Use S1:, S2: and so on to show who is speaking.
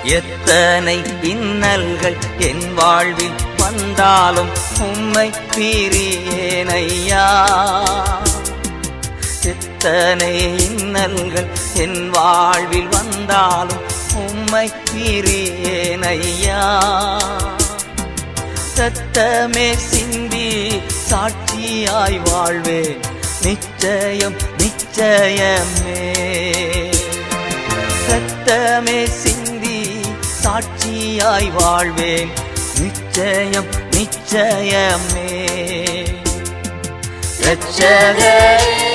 S1: எத்தனை இன்னல்கள் என் வாழ்வில் வந்தாலும் உம்மை பிரியேனையா. எத்தனை இன்னல்கள் என் வாழ்வில் வந்தாலும் உம்மை பிரியேனையா. ரத்தமே சிந்தி சாட்சியாய் வாழ்வேன் நிச்சயம் நிச்சயமே. ரத்தமே சிந்தி சாட்சியாய் வாழ்வேன் நிச்சயம் நிச்சயமே. இரட்சகரே